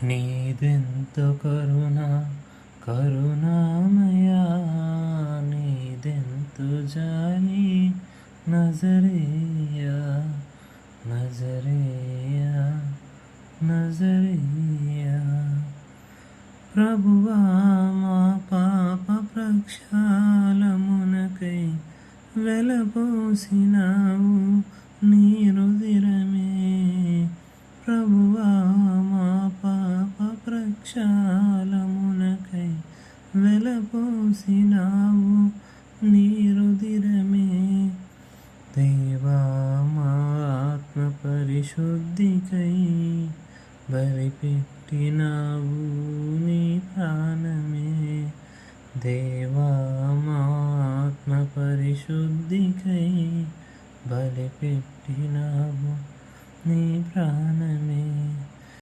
నీదెంతో కరుణామయా, నీదెంతో జాలి నజరేయా, నజరేయా, నజరేయా. ప్రభువా మా పాప ప్రక్షాళమునకై వెలపోసినావు నీ రుధిరమే. ప్రభువా మా పాప ప్రక్షాళమునకై వెలపోసినావు నీ రుధిరమే. దేవా మా ఆత్మ పరిశుద్ధికై బలిపెట్టినావు నీ ప్రాణమే. దేవా మా ఆత్మ పరిశుద్ధికై బలిపెట్టినావు నీ ప్రాణమే.